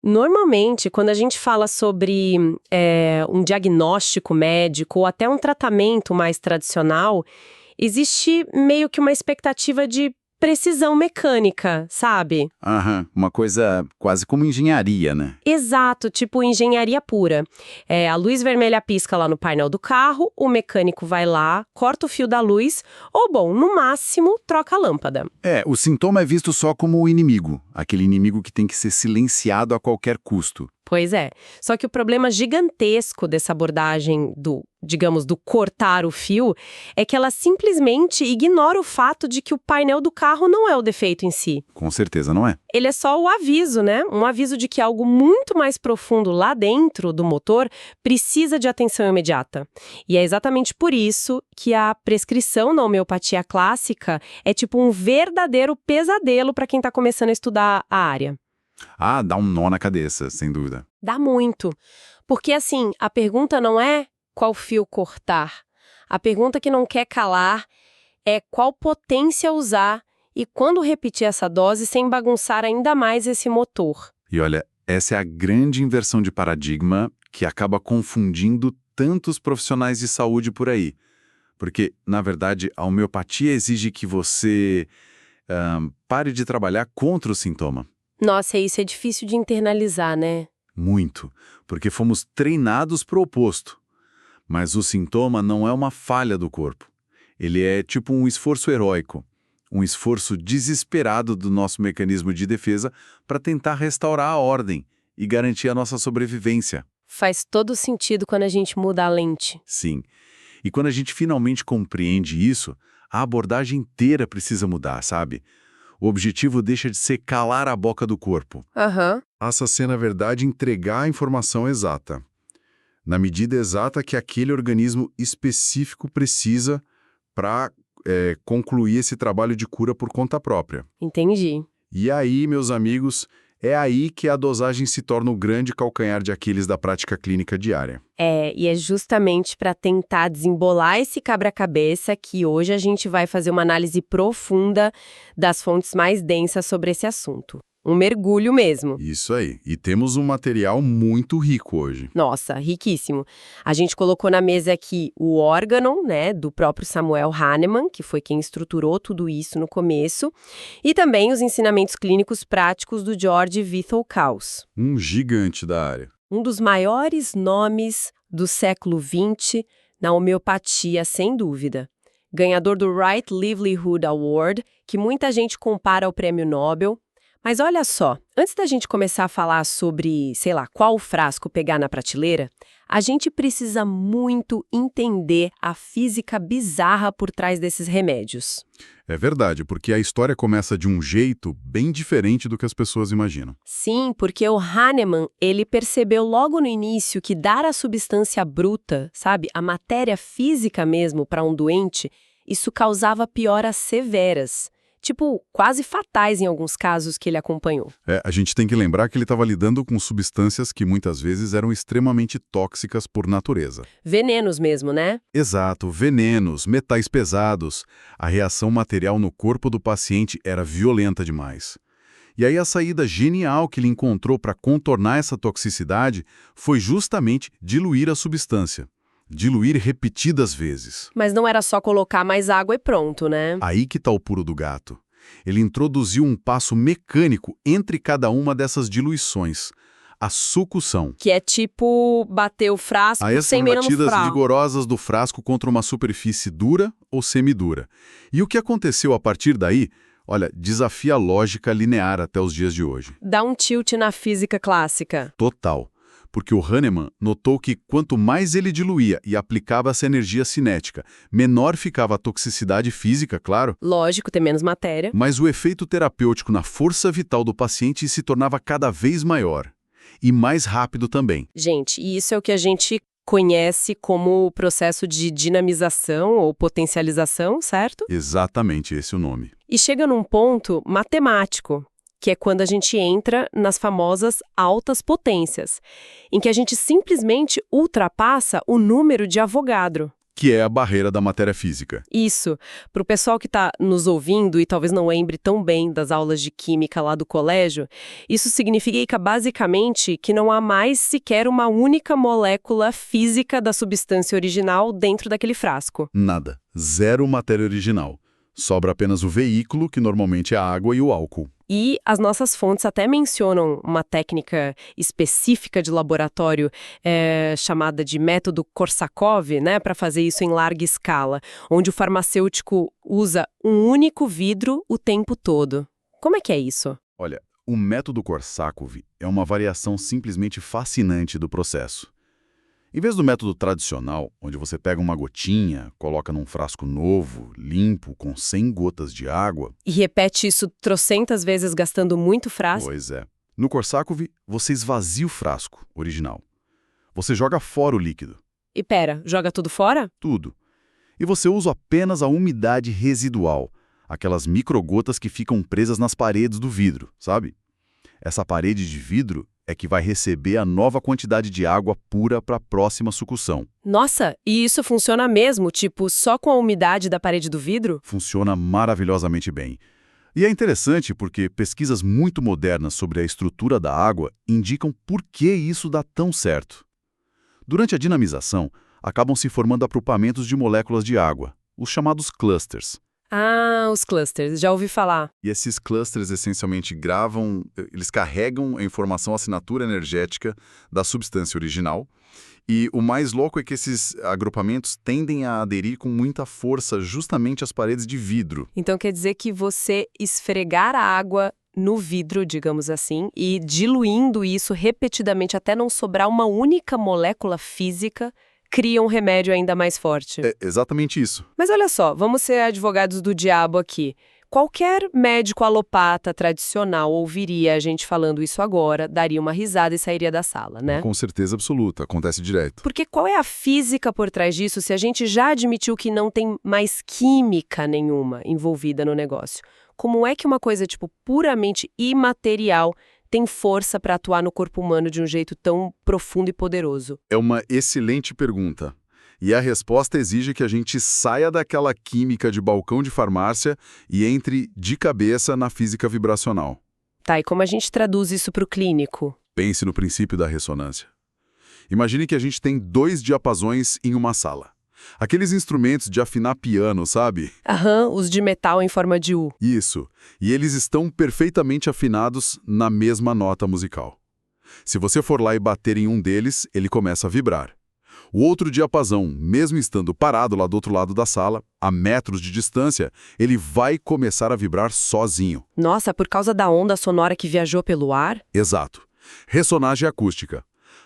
Normalmente, quando a gente fala sobre um diagnóstico médico ou até um tratamento mais tradicional, existe meio que uma expectativa de precisão mecânica, sabe? Aham, uma coisa quase como engenharia, né? Exato, tipo engenharia pura. A luz vermelha pisca lá no painel do carro, o mecânico vai lá, corta o fio da luz, ou bom, no máximo, troca a lâmpada. O sintoma é visto só como o inimigo, aquele inimigo que tem que ser silenciado a qualquer custo. Pois é. Só que o problema gigantesco dessa abordagem digamos, do cortar o fio, é que ela simplesmente ignora o fato de que o painel do carro não é o defeito em si. Com certeza não é. Ele é só o aviso, né? Um aviso de que algo muito mais profundo lá dentro do motor precisa de atenção imediata. E é exatamente por isso que a prescrição na homeopatia clássica é tipo um verdadeiro pesadelo para quem está começando a estudar a área. Ah, dá um nó na cabeça, sem dúvida. Dá muito. Porque, assim, a pergunta não é qual fio cortar. A pergunta que não quer calar é qual potência usar e quando repetir essa dose sem bagunçar ainda mais esse motor. E olha, essa é a grande inversão de paradigma que acaba confundindo tantos profissionais de saúde por aí. Porque, na verdade, a homeopatia exige que você pare de trabalhar contra o sintoma. Nossa, isso é difícil de internalizar, né? Muito, porque fomos treinados para o oposto. Mas o sintoma não é uma falha do corpo. Ele é tipo um esforço heróico, um esforço desesperado do nosso mecanismo de defesa para tentar restaurar a ordem e garantir a nossa sobrevivência. Faz todo sentido quando a gente muda a lente. Sim. E quando a gente finalmente compreende isso, a abordagem inteira precisa mudar, sabe? O objetivo deixa de ser calar a boca do corpo. Aham. Passa a ser, na verdade, entregar a informação exata. Na medida exata que aquele organismo específico precisa para concluir esse trabalho de cura por conta própria. Entendi. E aí, meus amigos, é aí que a dosagem se torna o grande calcanhar de Aquiles da prática clínica diária. E é justamente para tentar desembolar esse quebra-cabeça que hoje a gente vai fazer uma análise profunda das fontes mais densas sobre esse assunto. Um mergulho mesmo. Isso aí. E temos um material muito rico hoje. Nossa, riquíssimo. A gente colocou na mesa aqui o órgão, né, do próprio Samuel Hahnemann, que foi quem estruturou tudo isso no começo, e também os ensinamentos clínicos práticos do George Vithoulkaus. Um gigante da área. Um dos maiores nomes do século XX na homeopatia, sem dúvida. Ganhador do Right Livelihood Award, que muita gente compara ao Prêmio Nobel. Mas olha só, antes da gente começar a falar sobre, sei lá, qual frasco pegar na prateleira, a gente precisa muito entender a física bizarra por trás desses remédios. É verdade, porque a história começa de um jeito bem diferente do que as pessoas imaginam. Sim, porque o Hahnemann, ele percebeu logo no início que dar a substância bruta, sabe, a matéria física mesmo para um doente, isso causava pioras severas. Tipo, quase fatais em alguns casos que ele acompanhou. A gente tem que lembrar que ele estava lidando com substâncias que muitas vezes eram extremamente tóxicas por natureza. Venenos mesmo, né? Exato, venenos, metais pesados. A reação material no corpo do paciente era violenta demais. E aí a saída genial que ele encontrou para contornar essa toxicidade foi justamente diluir a substância. Diluir repetidas vezes. Mas não era só colocar mais água e pronto, né? Aí que está o pulo do gato. Ele introduziu um passo mecânico entre cada uma dessas diluições. A sucção. Que é tipo bater o frasco sem menos As batidas frasco. vigorosas do frasco contra uma superfície dura ou semidura. E o que aconteceu a partir daí, olha, desafia a lógica linear até os dias de hoje. Dá um tilt na física clássica. Total. Porque o Hahnemann notou que quanto mais ele diluía e aplicava essa energia cinética, menor ficava a toxicidade física, claro. Lógico, tem menos matéria. Mas o efeito terapêutico na força vital do paciente se tornava cada vez maior. E mais rápido também. Gente, e isso é o que a gente conhece como o processo de dinamização ou potencialização, certo? Exatamente esse é o nome. E chega num ponto matemático, que é quando a gente entra nas famosas altas potências, em que a gente simplesmente ultrapassa o número de Avogadro. que é a barreira da matéria física. Isso. Para o pessoal que está nos ouvindo e talvez não lembre tão bem das aulas de química lá do colégio, isso significa basicamente que não há mais sequer uma única molécula física da substância original dentro daquele frasco. Nada. Zero matéria original. Sobra apenas o veículo, que normalmente é a água e o álcool. E as nossas fontes até mencionam uma técnica específica de laboratório chamada de método Korsakoff, né, para fazer isso em larga escala, onde o farmacêutico usa um único vidro o tempo todo. Como é que é isso? Olha, o método Korsakoff é uma variação simplesmente fascinante do processo. Em vez do método tradicional, onde você pega uma gotinha, coloca num frasco novo, limpo, com 100 gotas de água... E repete isso trocentas vezes gastando muito frasco? Pois é. No Korsakoff, você esvazia o frasco original. Você joga fora o líquido. E pera, joga tudo fora? Tudo. E você usa apenas a umidade residual, aquelas microgotas que ficam presas nas paredes do vidro, sabe? Essa parede de vidro é que vai receber a nova quantidade de água pura para a próxima sucção. Nossa, e isso funciona mesmo, tipo, só com a umidade da parede do vidro? Funciona maravilhosamente bem. E é interessante porque pesquisas muito modernas sobre a estrutura da água indicam por que isso dá tão certo. Durante a dinamização, acabam se formando agrupamentos de moléculas de água, os chamados clusters. Ah, os clusters, já ouvi falar. E esses clusters essencialmente eles carregam a informação, a assinatura energética da substância original. E o mais louco é que esses agrupamentos tendem a aderir com muita força justamente às paredes de vidro. Então quer dizer que você esfregar a água no vidro, digamos assim, e diluindo isso repetidamente até não sobrar uma única molécula física, cria um remédio ainda mais forte. É exatamente isso. Mas olha só, vamos ser advogados do diabo aqui. Qualquer médico alopata tradicional ouviria a gente falando isso agora, daria uma risada e sairia da sala, né? Com certeza absoluta, acontece direto. Porque qual é a física por trás disso se a gente já admitiu que não tem mais química nenhuma envolvida no negócio? Como é que uma coisa, tipo, puramente imaterial tem força para atuar no corpo humano de um jeito tão profundo e poderoso? É uma excelente pergunta. E a resposta exige que a gente saia daquela química de balcão de farmácia e entre de cabeça na física vibracional. Tá, e como a gente traduz isso para o clínico? Pense no princípio da ressonância. Imagine que a gente tem 2 diapasões em uma sala. Aqueles instrumentos de afinar piano, sabe? Aham, os de metal em forma de U. Isso. E eles estão perfeitamente afinados na mesma nota musical. Se você for lá e bater em um deles, ele começa a vibrar. O outro diapasão, mesmo estando parado lá do outro lado da sala, a metros de distância, ele vai começar a vibrar sozinho. Nossa, por causa da onda sonora que viajou pelo ar? Exato. Ressonância acústica.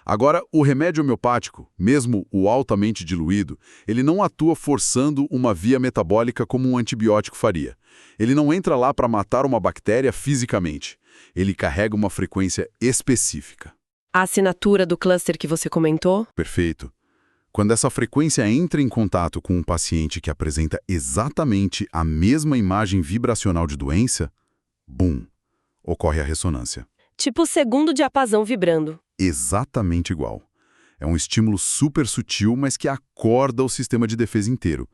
Agora, o remédio homeopático, mesmo o altamente diluído, ele não atua forçando uma via metabólica como um antibiótico faria. Ele não entra lá para matar uma bactéria fisicamente. Ele carrega uma frequência específica. A assinatura do cluster que você comentou? Perfeito. Quando essa frequência entra em contato com um paciente que apresenta exatamente a mesma imagem vibracional de doença, bum, ocorre a ressonância. Tipo o segundo diapasão vibrando. Exatamente igual. É um estímulo super sutil, mas que acorda o sistema de defesa inteiro.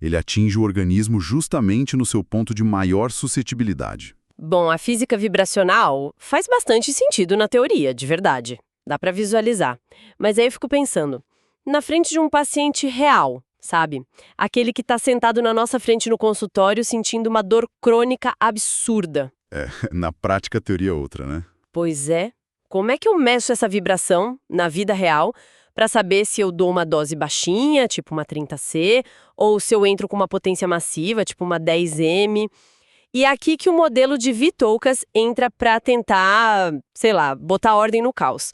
Ele atinge o organismo justamente no seu ponto de maior suscetibilidade. Bom, a física vibracional faz bastante sentido na teoria, de verdade. Dá pra visualizar. Mas aí eu fico pensando, na frente de um paciente real, sabe? Aquele que tá sentado na nossa frente no consultório sentindo uma dor crônica absurda. Na prática a teoria é outra, né? Pois é. Como é que eu meço essa vibração na vida real para saber se eu dou uma dose baixinha, tipo uma 30C, ou se eu entro com uma potência massiva, tipo uma 10M? E é aqui que o modelo de Vitoukas entra para tentar, sei lá, botar ordem no caos,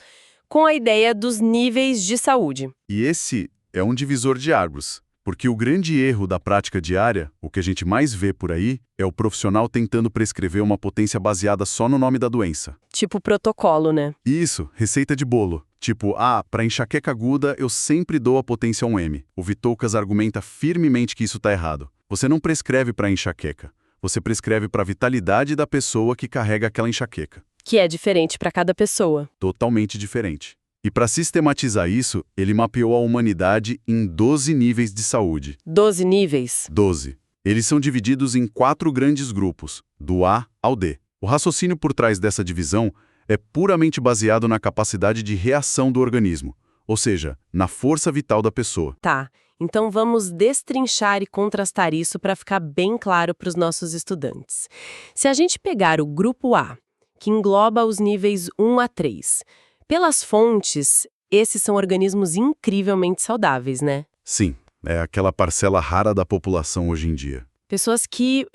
com a ideia dos níveis de saúde. E esse é um divisor de águas, porque o grande erro da prática diária, o que a gente mais vê por aí, é o profissional tentando prescrever uma potência baseada só no nome da doença. Tipo protocolo, né? Isso, receita de bolo. Tipo, para enxaqueca aguda eu sempre dou a potência 1M. O Vitoukas argumenta firmemente que isso está errado. Você não prescreve para enxaqueca. Você prescreve para a vitalidade da pessoa que carrega aquela enxaqueca. Que é diferente para cada pessoa. Totalmente diferente. E para sistematizar isso, ele mapeou a humanidade em 12 níveis de saúde. 12 níveis? 12. Eles são divididos em 4 grandes grupos, do A ao D. O raciocínio por trás dessa divisão é puramente baseado na capacidade de reação do organismo, ou seja, na força vital da pessoa. Tá, então vamos destrinchar e contrastar isso para ficar bem claro para os nossos estudantes. Se a gente pegar o grupo A, que engloba os níveis 1 a 3, pelas fontes, esses são organismos incrivelmente saudáveis, né? Sim, é aquela parcela rara da população hoje em dia. Pessoas que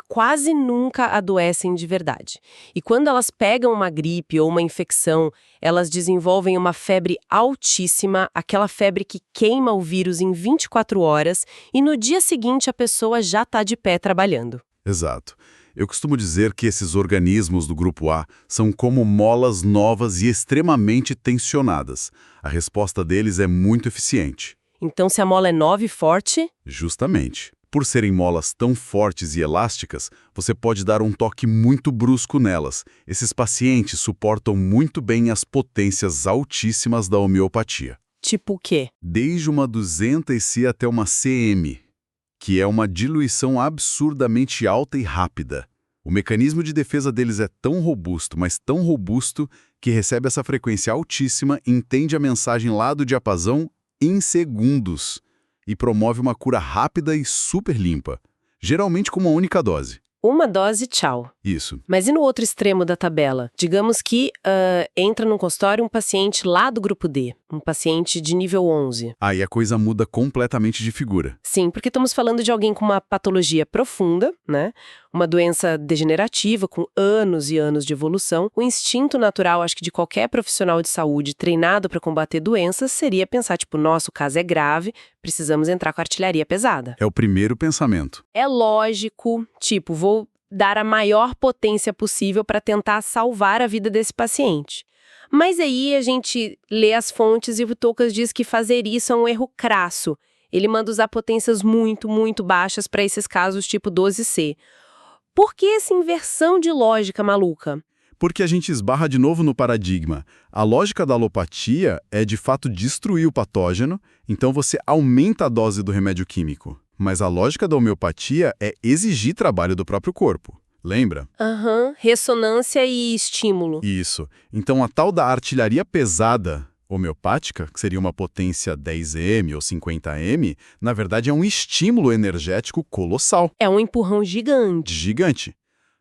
quase nunca adoecem de verdade. E quando elas pegam uma gripe ou uma infecção, elas desenvolvem uma febre altíssima, aquela febre que queima o vírus em 24 horas, e no dia seguinte a pessoa já está de pé trabalhando. Exato. Eu costumo dizer que esses organismos do grupo A são como molas novas e extremamente tensionadas. A resposta deles é muito eficiente. Então, se a mola é nova e forte... Justamente. Por serem molas tão fortes e elásticas, você pode dar um toque muito brusco nelas. Esses pacientes suportam muito bem as potências altíssimas da homeopatia. Tipo o quê? Desde uma 200C até uma cm, que é uma diluição absurdamente alta e rápida. O mecanismo de defesa deles é tão robusto, mas tão robusto, que recebe essa frequência altíssima, entende a mensagem lá do diapasão em segundos e promove uma cura rápida e super limpa, geralmente com uma única dose. Uma dose, tchau. Isso. Mas e no outro extremo da tabela? Digamos que entra num consultório um paciente lá do grupo D, um paciente de nível 11. Aí a coisa muda completamente de figura. Sim, porque estamos falando de alguém com uma patologia profunda, né? Uma doença degenerativa com anos e anos de evolução. O instinto natural, acho que de qualquer profissional de saúde treinado para combater doenças, seria pensar, tipo, nosso caso é grave, precisamos entrar com artilharia pesada. É o primeiro pensamento. É lógico, tipo, vou dar a maior potência possível para tentar salvar a vida desse paciente. Mas aí a gente lê as fontes e o Tocas diz que fazer isso é um erro crasso. Ele manda usar potências muito, muito baixas para esses casos tipo 12C. Por que essa inversão de lógica maluca? Porque a gente esbarra de novo no paradigma. A lógica da alopatia é, de fato, destruir o patógeno, então você aumenta a dose do remédio químico. Mas a lógica da homeopatia é exigir trabalho do próprio corpo. Lembra? Ressonância e estímulo. Isso. Então a tal da artilharia pesada homeopática, que seria uma potência 10M ou 50M, na verdade é um estímulo energético colossal. É um empurrão gigante. Gigante.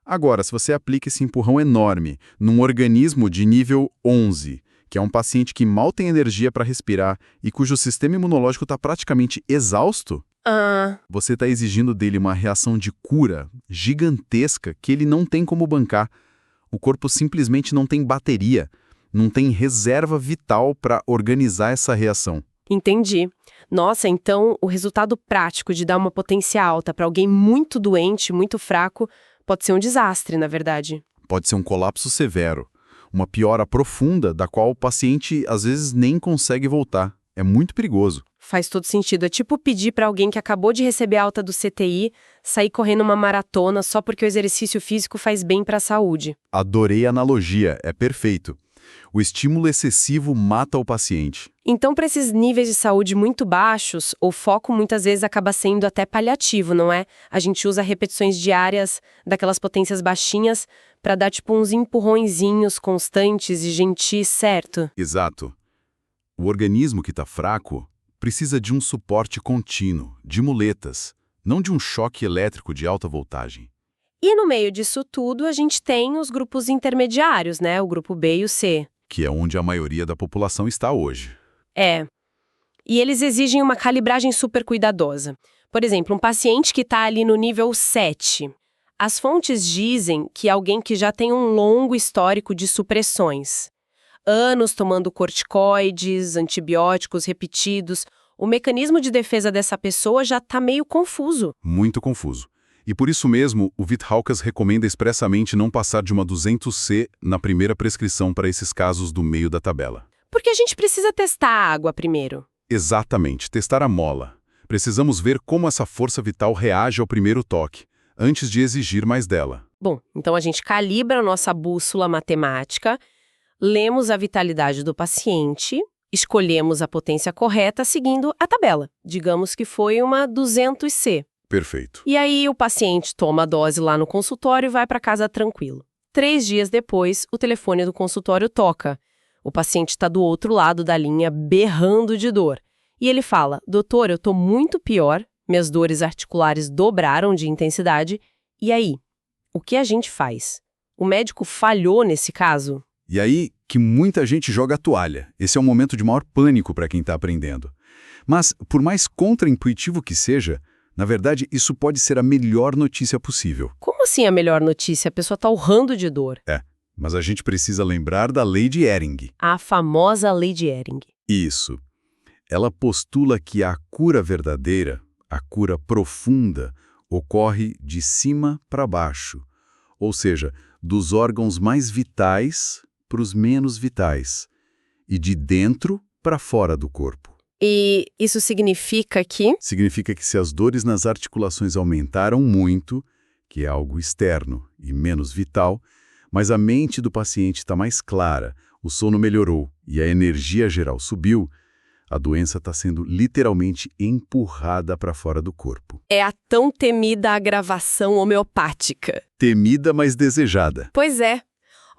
Agora, se você aplica esse empurrão enorme num organismo de nível 11, que é um paciente que mal tem energia para respirar e cujo sistema imunológico está praticamente exausto, você está exigindo dele uma reação de cura gigantesca que ele não tem como bancar. O corpo simplesmente não tem bateria, não tem reserva vital para organizar essa reação. Entendi. Nossa, então o resultado prático de dar uma potência alta para alguém muito doente, muito fraco, pode ser um desastre, na verdade. Pode ser um colapso severo, uma piora profunda da qual o paciente às vezes nem consegue voltar. É muito perigoso. Faz todo sentido. É tipo pedir para alguém que acabou de receber alta do CTI sair correndo uma maratona só porque o exercício físico faz bem para a saúde. Adorei a analogia, é perfeito. O estímulo excessivo mata o paciente. Então, para esses níveis de saúde muito baixos, o foco muitas vezes acaba sendo até paliativo, não é? A gente usa repetições diárias daquelas potências baixinhas para dar tipo uns empurrõezinhos constantes e gentis, certo? Exato. O organismo que está fraco precisa de um suporte contínuo, de muletas, não de um choque elétrico de alta voltagem. E no meio disso tudo, a gente tem os grupos intermediários, né? O grupo B e o C. Que é onde a maioria da população está hoje. É. E eles exigem uma calibragem super cuidadosa. Por exemplo, um paciente que está ali no nível 7. As fontes dizem que é alguém que já tem um longo histórico de supressões. Anos tomando corticoides, antibióticos repetidos. O mecanismo de defesa dessa pessoa já está meio confuso. Muito confuso. E por isso mesmo, o Witthalkas recomenda expressamente não passar de uma 200C na primeira prescrição para esses casos do meio da tabela. Porque a gente precisa testar a água primeiro. Exatamente, testar a mola. Precisamos ver como essa força vital reage ao primeiro toque, antes de exigir mais dela. Bom, então a gente calibra a nossa bússola matemática, Lemos a vitalidade do paciente, escolhemos a potência correta seguindo a tabela. Digamos que foi uma 200C. Perfeito. E aí o paciente toma a dose lá no consultório e vai para casa tranquilo. 3 dias depois, o telefone do consultório toca. O paciente está do outro lado da linha, berrando de dor. E ele fala, doutor, eu estou muito pior, minhas dores articulares dobraram de intensidade. E aí? O que a gente faz? O médico falhou nesse caso? E aí que muita gente joga a toalha. Esse é um momento de maior pânico para quem está aprendendo. Mas, por mais contraintuitivo que seja, na verdade, isso pode ser a melhor notícia possível. Como assim a melhor notícia? A pessoa está urrando de dor. Mas a gente precisa lembrar da lei de Ehring. A famosa lei de Ehring. Isso. Ela postula que a cura verdadeira, a cura profunda, ocorre de cima para baixo. Ou seja, dos órgãos mais vitais para os menos vitais. E de dentro para fora do corpo. E isso significa que... Significa que se as dores nas articulações aumentaram muito, que é algo externo e menos vital, mas a mente do paciente está mais clara, o sono melhorou e a energia geral subiu, a doença está sendo literalmente empurrada para fora do corpo. É a tão temida agravação homeopática. Temida, mas desejada. Pois é.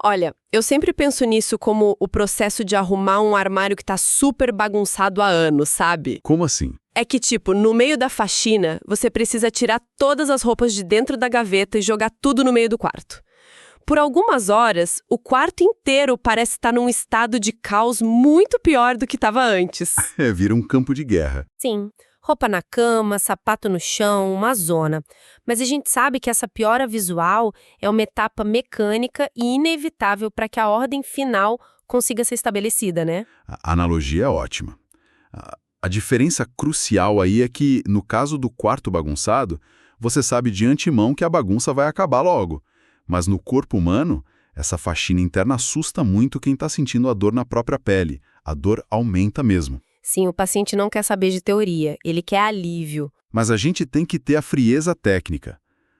Olha, eu sempre penso nisso como o processo de arrumar um armário que tá super bagunçado há anos, sabe? Como assim? É que, tipo, no meio da faxina, você precisa tirar todas as roupas de dentro da gaveta e jogar tudo no meio do quarto. Por algumas horas, o quarto inteiro parece estar num estado de caos muito pior do que estava antes. Vira um campo de guerra. Sim, roupa na cama, sapato no chão, uma zona. Mas a gente sabe que essa piora visual é uma etapa mecânica e inevitável para que a ordem final consiga ser estabelecida, né? A analogia é ótima. A diferença crucial aí é que, no caso do quarto bagunçado, você sabe de antemão que a bagunça vai acabar logo. Mas no corpo humano, essa faxina interna assusta muito quem está sentindo a dor na própria pele. A dor aumenta mesmo. Sim, o paciente não quer saber de teoria, ele quer alívio. Mas a gente tem que ter a frieza técnica.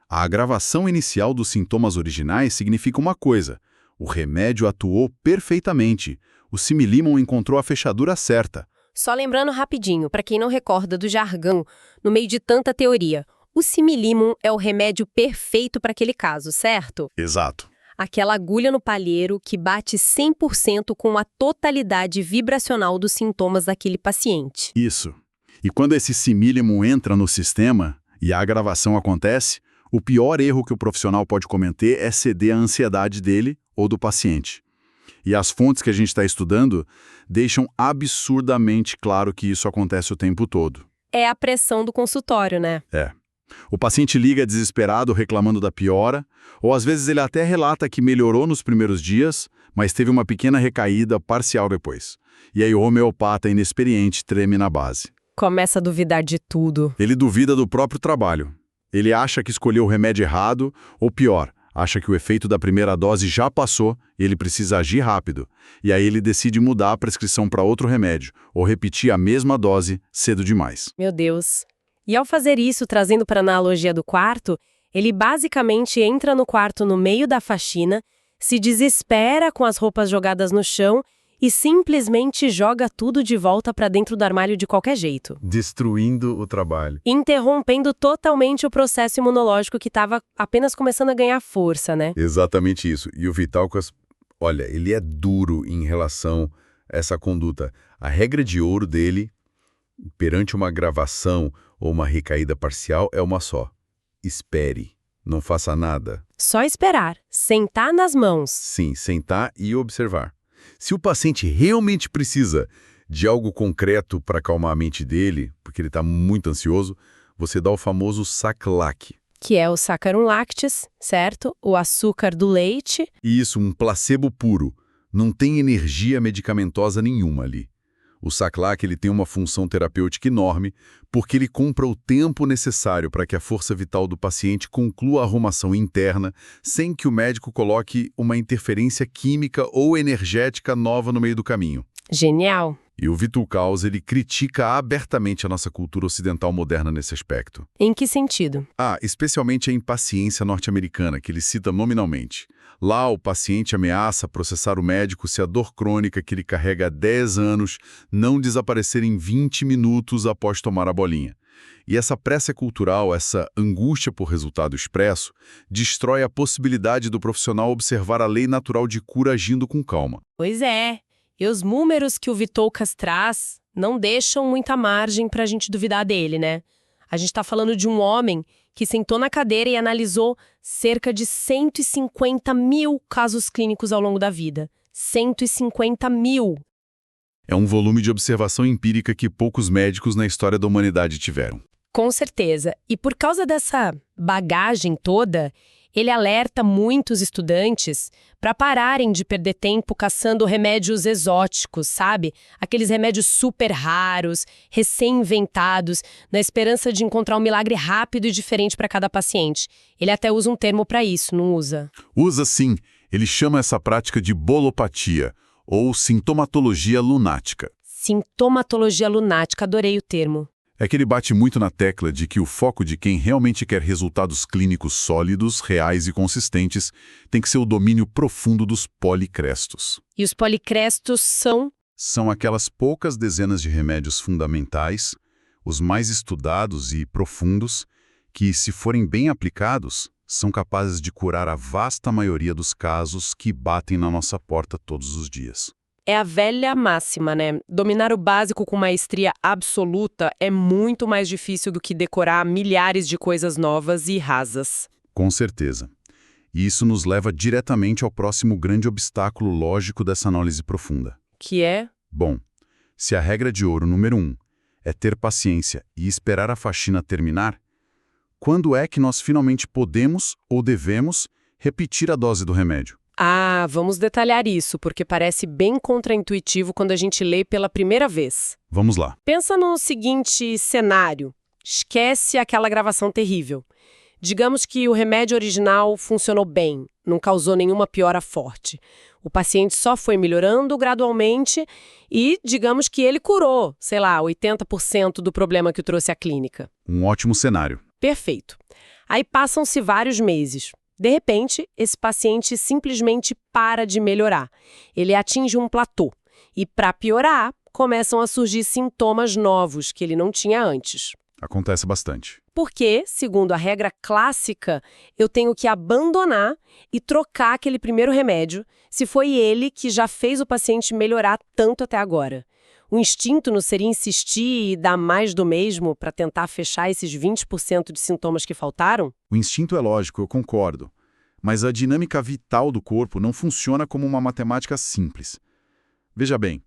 A agravação inicial dos sintomas originais significa uma coisa: o remédio atuou perfeitamente. O Similimon encontrou a fechadura certa. Só lembrando rapidinho, para quem não recorda do jargão, no meio de tanta teoria, o Similimon é o remédio perfeito para aquele caso, certo? Exato. Aquela agulha no palheiro que bate 100% com a totalidade vibracional dos sintomas daquele paciente. Isso. E quando esse Similimon entra no sistema e a agravação acontece, o pior erro que o profissional pode cometer é ceder à ansiedade dele ou do paciente. E as fontes que a gente está estudando deixam absurdamente claro que isso acontece o tempo todo. É a pressão do consultório, né? O paciente liga desesperado reclamando da piora, ou às vezes ele até relata que melhorou nos primeiros dias, mas teve uma pequena recaída parcial depois. E aí o homeopata inexperiente treme na base. Começa a duvidar de tudo. Ele duvida do próprio trabalho. Ele acha que escolheu o remédio errado, ou pior, acha que o efeito da primeira dose já passou e ele precisa agir rápido. E aí ele decide mudar a prescrição para outro remédio, ou repetir a mesma dose cedo demais. Meu Deus. E ao fazer isso, trazendo para a analogia do quarto, ele basicamente entra no quarto no meio da faxina, se desespera com as roupas jogadas no chão e simplesmente joga tudo de volta para dentro do armário de qualquer jeito. Destruindo o trabalho. Interrompendo totalmente o processo imunológico que estava apenas começando a ganhar força, né? Exatamente isso. E o Vitalcas, olha, ele é duro em relação a essa conduta. A regra de ouro dele, perante uma agravação ou uma recaída parcial, é uma só. Espere. Não faça nada. Só esperar. Sentar nas mãos. Sim, sentar e observar. Se o paciente realmente precisa de algo concreto para acalmar a mente dele, porque ele está muito ansioso, você dá o famoso Saclac. Que é o Saccharum lactis, certo? O açúcar do leite. E isso, um placebo puro. Não tem energia medicamentosa nenhuma ali. O Saclac ele tem uma função terapêutica enorme porque ele compra o tempo necessário para que a força vital do paciente conclua a arrumação interna sem que o médico coloque uma interferência química ou energética nova no meio do caminho. Genial. E o Vitulcaus, ele critica abertamente a nossa cultura ocidental moderna nesse aspecto. Em que sentido? Especialmente a impaciência norte-americana, que ele cita nominalmente. Lá, o paciente ameaça processar o médico se a dor crônica que ele carrega há 10 anos não desaparecer em 20 minutos após tomar a bolinha. E essa pressa cultural, essa angústia por resultado expresso, destrói a possibilidade do profissional observar a lei natural de cura agindo com calma. Pois é. E os números que o Vitoucas traz não deixam muita margem para a gente duvidar dele, né? A gente está falando de um homem que sentou na cadeira e analisou cerca de 150 mil casos clínicos ao longo da vida. 150 mil! É um volume de observação empírica que poucos médicos na história da humanidade tiveram. Com certeza. E por causa dessa bagagem toda, ele alerta muitos estudantes para pararem de perder tempo caçando remédios exóticos, sabe? Aqueles remédios super raros, recém-inventados, na esperança de encontrar um milagre rápido e diferente para cada paciente. Ele até usa um termo para isso, não usa? Usa sim. Ele chama essa prática de bolopatia, ou sintomatologia lunática. Sintomatologia lunática, adorei o termo. É que ele bate muito na tecla de que o foco de quem realmente quer resultados clínicos sólidos, reais e consistentes tem que ser o domínio profundo dos policrestos. E os policrestos são? São aquelas poucas dezenas de remédios fundamentais, os mais estudados e profundos, que, se forem bem aplicados, são capazes de curar a vasta maioria dos casos que batem na nossa porta todos os dias. É a velha máxima, né? Dominar o básico com maestria absoluta é muito mais difícil do que decorar milhares de coisas novas e rasas. Com certeza. E isso nos leva diretamente ao próximo grande obstáculo lógico dessa análise profunda. Que é? Bom, se a regra de ouro número 1 é ter paciência e esperar a faxina terminar, quando é que nós finalmente podemos ou devemos repetir a dose do remédio? Ah, vamos detalhar isso, porque parece bem contraintuitivo quando a gente lê pela primeira vez. Vamos lá. Pensa no seguinte cenário. Esquece aquela gravação terrível. Digamos que o remédio original funcionou bem, não causou nenhuma piora forte. O paciente só foi melhorando gradualmente e, digamos que ele curou, 80% do problema que o trouxe à clínica. Um ótimo cenário. Perfeito. Aí passam-se vários meses. De repente, esse paciente simplesmente para de melhorar. Ele atinge um platô. E, para piorar, começam a surgir sintomas novos que ele não tinha antes. Acontece bastante. Porque, segundo a regra clássica, eu tenho que abandonar e trocar aquele primeiro remédio se foi ele que já fez o paciente melhorar tanto até agora. O instinto não seria insistir e dar mais do mesmo para tentar fechar esses 20% de sintomas que faltaram? O instinto é lógico, eu concordo. Mas a dinâmica vital do corpo não funciona como uma matemática simples. Veja bem,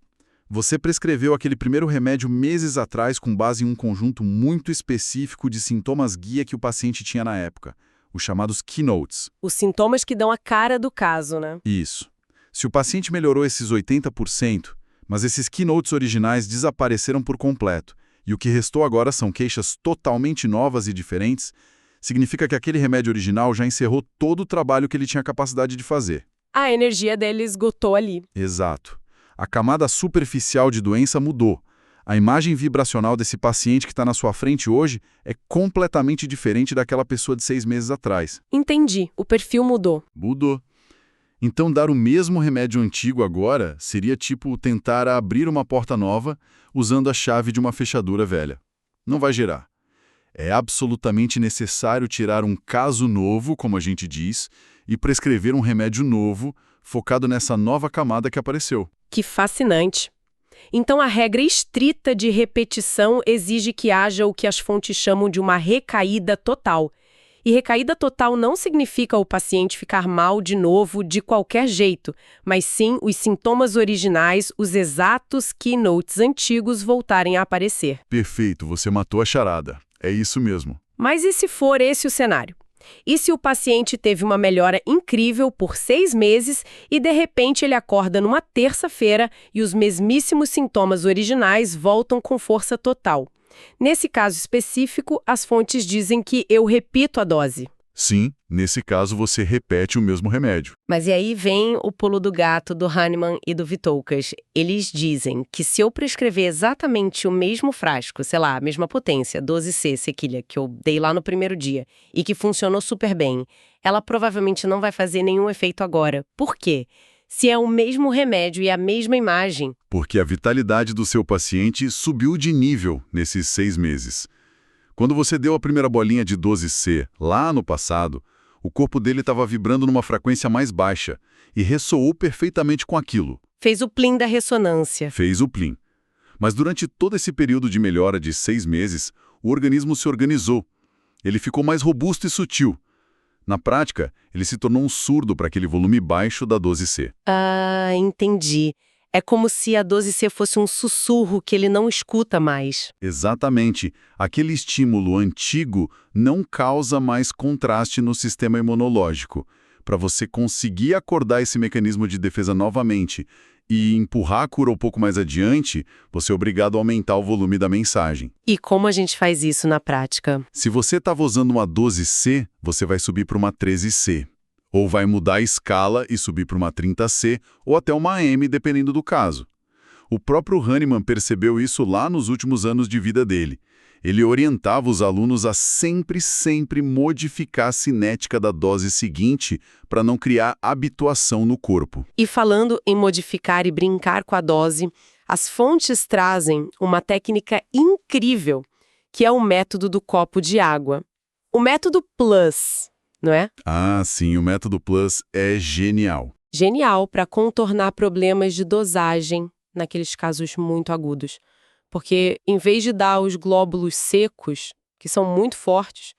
você prescreveu aquele primeiro remédio meses atrás com base em um conjunto muito específico de sintomas guia que o paciente tinha na época, os chamados keynotes. Os sintomas que dão a cara do caso, né? Isso. Se o paciente melhorou esses 80%, mas esses keynotes originais desapareceram por completo, e o que restou agora são queixas totalmente novas e diferentes, significa que aquele remédio original já encerrou todo o trabalho que ele tinha capacidade de fazer. A energia dele esgotou ali. Exato. A camada superficial de doença mudou. A imagem vibracional desse paciente que está na sua frente hoje é completamente diferente daquela pessoa de 6 meses atrás. Entendi. O perfil mudou. Mudou. Então, dar o mesmo remédio antigo agora seria tipo tentar abrir uma porta nova usando a chave de uma fechadura velha. Não vai gerar. É absolutamente necessário tirar um caso novo, como a gente diz, e prescrever um remédio novo, focado nessa nova camada que apareceu. Que fascinante. Então, a regra estrita de repetição exige que haja o que as fontes chamam de uma recaída total. E recaída total não significa o paciente ficar mal de novo de qualquer jeito, mas sim os sintomas originais, os exatos keynotes antigos voltarem a aparecer. Perfeito, você matou a charada. É isso mesmo. Mas e se for esse o cenário? E se o paciente teve uma melhora incrível por 6 meses e de repente ele acorda numa terça-feira e os mesmíssimos sintomas originais voltam com força total? Nesse caso específico, as fontes dizem que eu repito a dose. Sim, nesse caso você repete o mesmo remédio. Mas e aí vem o pulo do gato do Hahnemann e do Vitoukas. Eles dizem que se eu prescrever exatamente o mesmo frasco, sei lá, a mesma potência, 12C sequilha, que eu dei lá no primeiro dia, e que funcionou super bem, ela provavelmente não vai fazer nenhum efeito agora. Por quê? Se é o mesmo remédio e a mesma imagem. Porque a vitalidade do seu paciente subiu de nível nesses 6 meses. Quando você deu a primeira bolinha de 12C lá no passado, o corpo dele estava vibrando numa frequência mais baixa e ressoou perfeitamente com aquilo. Fez o plim da ressonância. Fez o plim. Mas durante todo esse período de melhora de 6 meses, o organismo se organizou. Ele ficou mais robusto e sutil. Na prática, ele se tornou um surdo para aquele volume baixo da 12C. Ah, entendi. É como se a 12C fosse um sussurro que ele não escuta mais. Exatamente. Aquele estímulo antigo não causa mais contraste no sistema imunológico. Para você conseguir acordar esse mecanismo de defesa novamente e empurrar a cura um pouco mais adiante, você é obrigado a aumentar o volume da mensagem. E como a gente faz isso na prática? Se você estava usando uma 12C, você vai subir para uma 13C. Ou vai mudar a escala e subir para uma 30C ou até uma AM, dependendo do caso. O próprio Hahnemann percebeu isso lá nos últimos anos de vida dele. Ele orientava os alunos a sempre modificar a cinética da dose seguinte para não criar habituação no corpo. E falando em modificar e brincar com a dose, as fontes trazem uma técnica incrível, que é o método do copo de água. O método Plus, não é? Ah, sim, o método Plus é genial. Genial para contornar problemas de dosagem naqueles casos muito agudos. Porque, em vez de dar os glóbulos secos, que são muito fortes,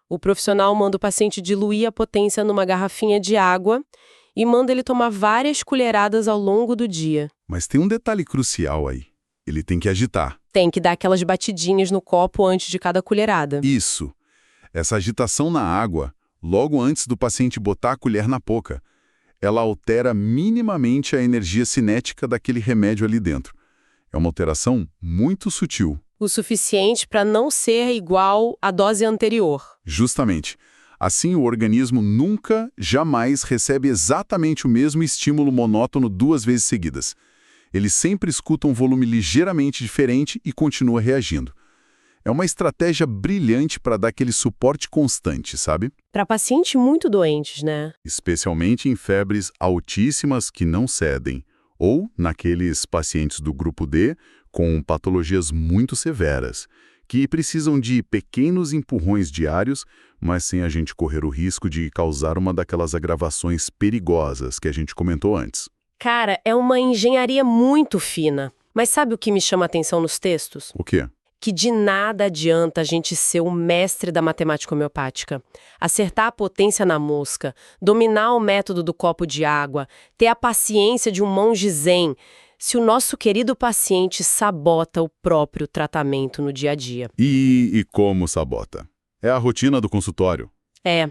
o profissional manda o paciente diluir a potência numa garrafinha de água e manda ele tomar várias colheradas ao longo do dia. Mas tem um detalhe crucial aí. Ele tem que agitar. Tem que dar aquelas batidinhas no copo antes de cada colherada. Isso. Essa agitação na água, logo antes do paciente botar a colher na boca, ela altera minimamente a energia cinética daquele remédio ali dentro. É uma alteração muito sutil. O suficiente para não ser igual à dose anterior. Justamente. Assim, o organismo nunca, jamais recebe exatamente o mesmo estímulo monótono 2 vezes seguidas. Ele sempre escuta um volume ligeiramente diferente e continua reagindo. É uma estratégia brilhante para dar aquele suporte constante, sabe? Para pacientes muito doentes, né? Especialmente em febres altíssimas que não cedem, ou naqueles pacientes do grupo D com patologias muito severas, que precisam de pequenos empurrões diários, mas sem a gente correr o risco de causar uma daquelas agravações perigosas que a gente comentou antes. Cara, é uma engenharia muito fina. Mas sabe o que me chama a atenção nos textos? O quê? Que de nada adianta a gente ser o mestre da matemática homeopática, acertar a potência na mosca, dominar o método do copo de água, ter a paciência de um monge zen, se o nosso querido paciente sabota o próprio tratamento no dia a dia. E como sabota? É a rotina do consultório. É.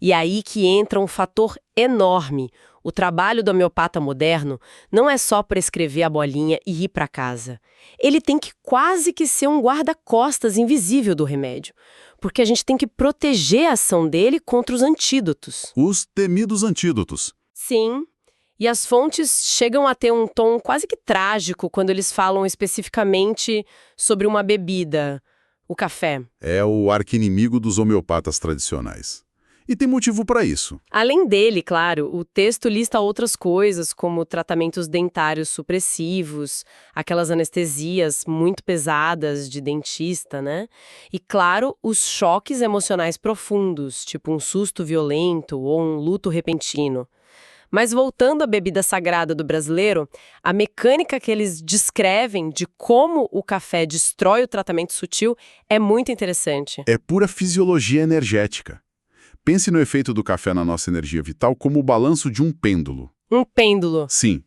E aí que entra um fator enorme. O trabalho do homeopata moderno não é só prescrever a bolinha e ir para casa. Ele tem que quase que ser um guarda-costas invisível do remédio, porque a gente tem que proteger a ação dele contra os antídotos. Os temidos antídotos. Sim, e as fontes chegam a ter um tom quase que trágico quando eles falam especificamente sobre uma bebida, o café. É o arqui-inimigo dos homeopatas tradicionais. E tem motivo para isso. Além dele, claro, o texto lista outras coisas, como tratamentos dentários supressivos, aquelas anestesias muito pesadas de dentista, né? E, claro, os choques emocionais profundos, tipo um susto violento ou um luto repentino. Mas voltando à bebida sagrada do brasileiro, a mecânica que eles descrevem de como o café destrói o tratamento sutil é muito interessante. É pura fisiologia energética. Pense no efeito do café na nossa energia vital como o balanço de um pêndulo. Um pêndulo. Sim.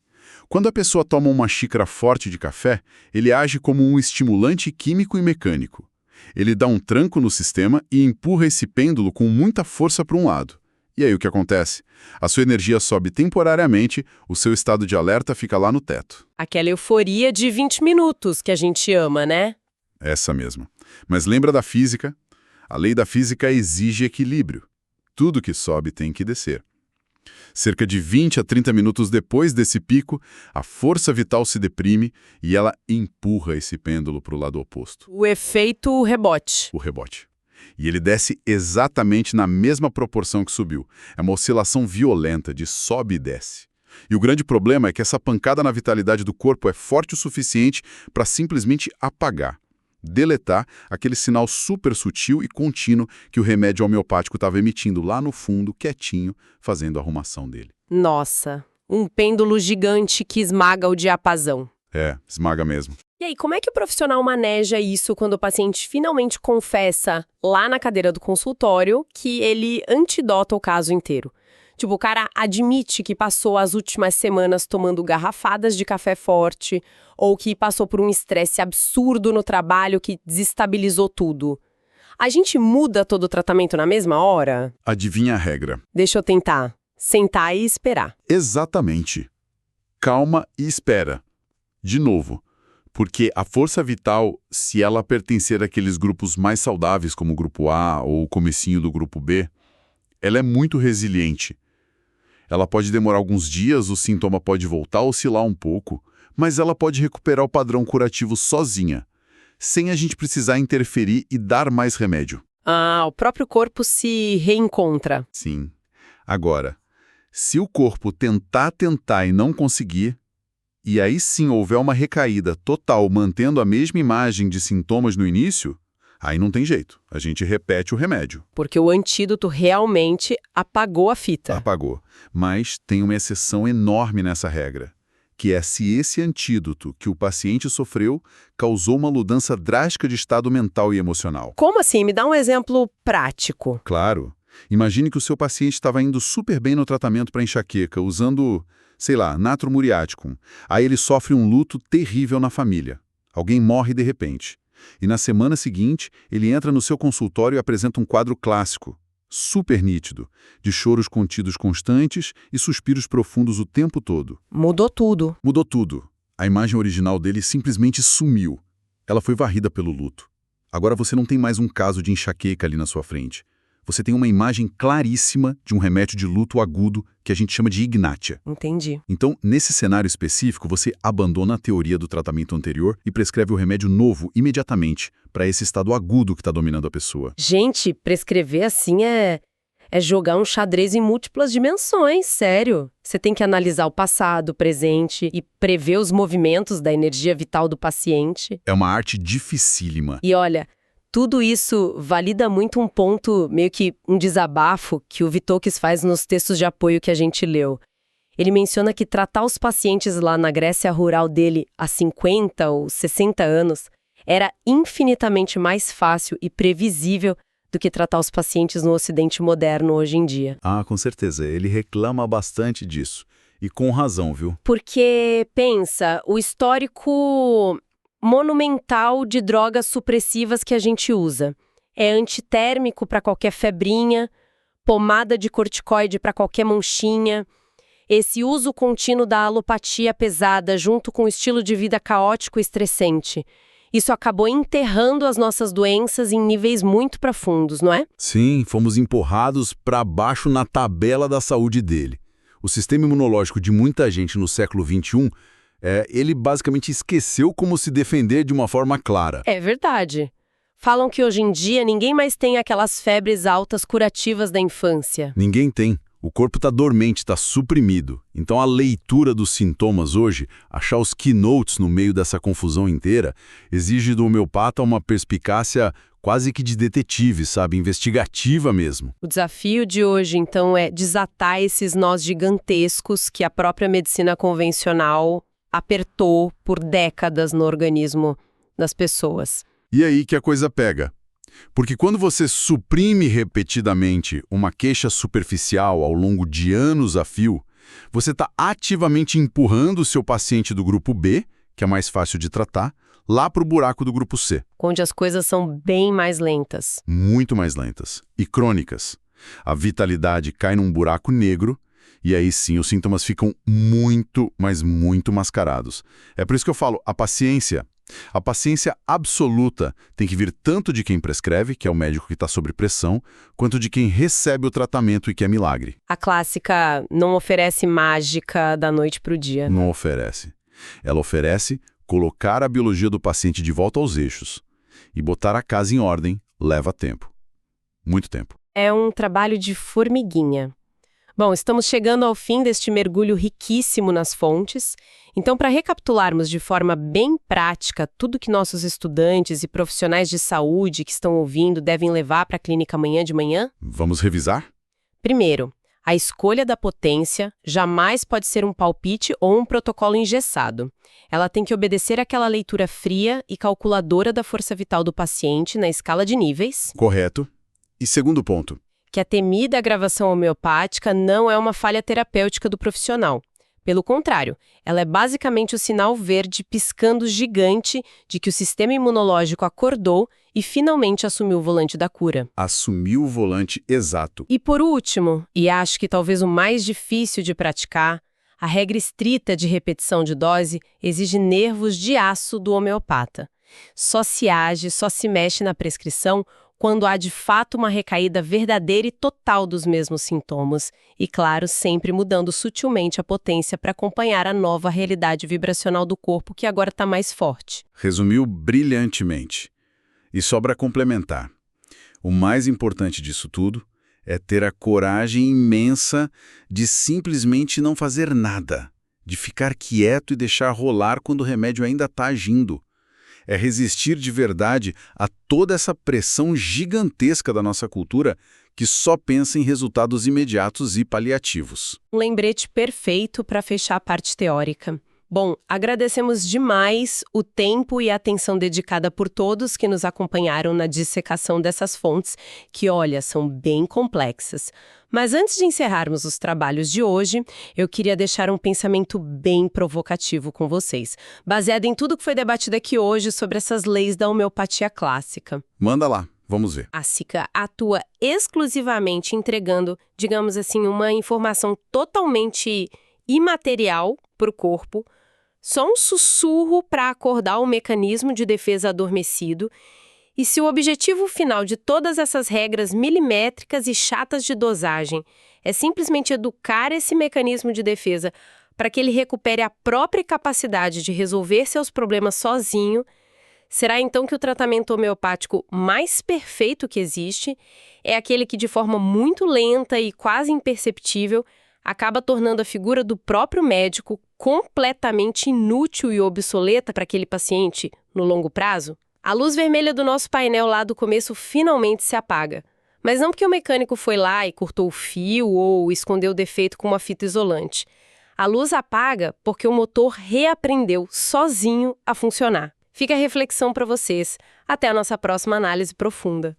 Quando a pessoa toma uma xícara forte de café, ele age como um estimulante químico e mecânico. Ele dá um tranco no sistema e empurra esse pêndulo com muita força para um lado. E aí o que acontece? A sua energia sobe temporariamente, o seu estado de alerta fica lá no teto. Aquela euforia de 20 minutos que a gente ama, né? Essa mesma. Mas lembra da física? A lei da física exige equilíbrio. tudo que sobe tem que descer. Cerca de 20 a 30 minutos depois desse pico, a força vital se deprime e ela empurra esse pêndulo para o lado oposto, O efeito rebote. o rebote. E ele desce exatamente na mesma proporção que subiu. É uma oscilação violenta de sobe e desce. E o grande problema é que essa pancada na vitalidade do corpo é forte o suficiente para simplesmente apagar, deletar aquele sinal super sutil e contínuo que o remédio homeopático estava emitindo lá no fundo, quietinho, fazendo a arrumação dele. Nossa, um pêndulo gigante que esmaga o diapasão. É, esmaga mesmo. E aí, como é que o profissional maneja isso quando o paciente finalmente confessa lá na cadeira do consultório que ele antidota o caso inteiro? Tipo, o cara admite que passou as últimas semanas tomando garrafadas de café forte ou que passou por um estresse absurdo no trabalho que desestabilizou tudo. A gente muda todo o tratamento na mesma hora? Adivinha a regra? Deixa eu tentar. Sentar e esperar. Exatamente. Calma e espera. De novo, porque a força vital, se ela pertencer àqueles grupos mais saudáveis, como o grupo A ou o comecinho do grupo B, ela é muito resiliente. Ela pode demorar alguns dias, o sintoma pode voltar a oscilar um pouco, mas ela pode recuperar o padrão curativo sozinha, sem a gente precisar interferir e dar mais remédio. Ah, o próprio corpo se reencontra. Sim. Agora, se o corpo tentar e não conseguir, e aí sim houver uma recaída total mantendo a mesma imagem de sintomas no início, aí não tem jeito, a gente repete o remédio. Porque o antídoto realmente apagou a fita. Apagou. Mas tem uma exceção enorme nessa regra, que é se esse antídoto que o paciente sofreu causou uma mudança drástica de estado mental e emocional. Como assim? Me dá um exemplo prático. Claro. Imagine que o seu paciente estava indo super bem no tratamento para enxaqueca, usando, sei lá, natro muriaticum. Aí ele sofre um luto terrível na família. Alguém morre de repente. E na semana seguinte, ele entra no seu consultório e apresenta um quadro clássico, super nítido, de choros contidos constantes e suspiros profundos o tempo todo. Mudou tudo. Mudou tudo. A imagem original dele simplesmente sumiu. Ela foi varrida pelo luto. Agora você não tem mais um caso de enxaqueca ali na sua frente. Você tem uma imagem claríssima de um remédio de luto agudo que a gente chama de ignátia. Entendi. Então, nesse cenário específico, você abandona a teoria do tratamento anterior e prescreve o remédio novo imediatamente para esse estado agudo que está dominando a pessoa. Gente, prescrever assim é jogar um xadrez em múltiplas dimensões, sério. Você tem que analisar o passado, o presente e prever os movimentos da energia vital do paciente. É uma arte dificílima. E olha, tudo isso valida muito um ponto, meio que um desabafo, que o Vitokis faz nos textos de apoio que a gente leu. Ele menciona que tratar os pacientes lá na Grécia rural dele há 50 ou 60 anos era infinitamente mais fácil e previsível do que tratar os pacientes no Ocidente moderno hoje em dia. Ah, com certeza. Ele reclama bastante disso. E com razão, viu? Porque, pensa, o histórico monumental de drogas supressivas que a gente usa. É antitérmico para qualquer febrinha, pomada de corticoide para qualquer manchinha. Esse uso contínuo da alopatia pesada junto com o estilo de vida caótico e estressante. Isso acabou enterrando as nossas doenças em níveis muito profundos, não é? Sim, fomos empurrados para baixo na tabela da saúde dele. O sistema imunológico de muita gente no século XXI, ele basicamente esqueceu como se defender de uma forma clara. É verdade. Falam que hoje em dia ninguém mais tem aquelas febres altas curativas da infância. Ninguém tem. O corpo está dormente, está suprimido. Então a leitura dos sintomas hoje, achar os keynotes no meio dessa confusão inteira, exige do homeopata uma perspicácia quase que de detetive, sabe? Investigativa mesmo. O desafio de hoje, então, é desatar esses nós gigantescos que a própria medicina convencional apertou por décadas no organismo das pessoas. E aí que a coisa pega. Porque quando você suprime repetidamente uma queixa superficial ao longo de anos a fio, você está ativamente empurrando o seu paciente do grupo B, que é mais fácil de tratar, lá para o buraco do grupo C. Onde as coisas são bem mais lentas. Muito mais lentas. E crônicas. A vitalidade cai num buraco negro, e aí sim os sintomas ficam muito, mas muito mascarados. É por isso que eu falo, a paciência A paciência absoluta tem que vir tanto de quem prescreve, que é o médico que está sob pressão, quanto de quem recebe o tratamento e que é milagre. A clássica não oferece mágica da noite para o dia. Não oferece. Ela oferece colocar a biologia do paciente de volta aos eixos. E botar a casa em ordem leva tempo. Muito tempo. É um trabalho de formiguinha. Bom, estamos chegando ao fim deste mergulho riquíssimo nas fontes. Então, para recapitularmos de forma bem prática tudo que nossos estudantes e profissionais de saúde que estão ouvindo devem levar para a clínica amanhã de manhã? Vamos revisar? Primeiro, a escolha da potência jamais pode ser um palpite ou um protocolo engessado. Ela tem que obedecer àquela leitura fria e calculadora da força vital do paciente na escala de níveis. Correto. E segundo ponto. Que a temida agravação homeopática não é uma falha terapêutica do profissional. Pelo contrário, ela é basicamente o sinal verde piscando gigante de que o sistema imunológico acordou e finalmente assumiu o volante da cura. Assumiu o volante exato. E por último, e acho que talvez o mais difícil de praticar, a regra estrita de repetição de dose exige nervos de aço do homeopata. Só se age, só se mexe na prescrição quando há de fato uma recaída verdadeira e total dos mesmos sintomas, e claro, sempre mudando sutilmente a potência para acompanhar a nova realidade vibracional do corpo que agora está mais forte. Resumiu brilhantemente. E só para complementar, o mais importante disso tudo é ter a coragem imensa de simplesmente não fazer nada, de ficar quieto e deixar rolar quando o remédio ainda está agindo. É resistir de verdade a toda essa pressão gigantesca da nossa cultura que só pensa em resultados imediatos e paliativos. Um lembrete perfeito para fechar a parte teórica. Bom, agradecemos demais o tempo e a atenção dedicada por todos que nos acompanharam na dissecação dessas fontes, que, olha, são bem complexas. Mas antes de encerrarmos os trabalhos de hoje, eu queria deixar um pensamento bem provocativo com vocês, baseado em tudo que foi debatido aqui hoje sobre essas leis da homeopatia clássica. Manda lá, vamos ver. A SICA atua exclusivamente entregando, digamos assim, uma informação totalmente imaterial para o corpo, só um sussurro para acordar o mecanismo de defesa adormecido. E se o objetivo final de todas essas regras milimétricas e chatas de dosagem é simplesmente educar esse mecanismo de defesa para que ele recupere a própria capacidade de resolver seus problemas sozinho, será então que o tratamento homeopático mais perfeito que existe é aquele que, de forma muito lenta e quase imperceptível, acaba tornando a figura do próprio médico completamente inútil e obsoleta para aquele paciente no longo prazo? A luz vermelha do nosso painel lá do começo finalmente se apaga. Mas não porque o mecânico foi lá e cortou o fio ou escondeu o defeito com uma fita isolante. A luz apaga porque o motor reaprendeu sozinho a funcionar. Fica a reflexão para vocês. Até a nossa próxima análise profunda.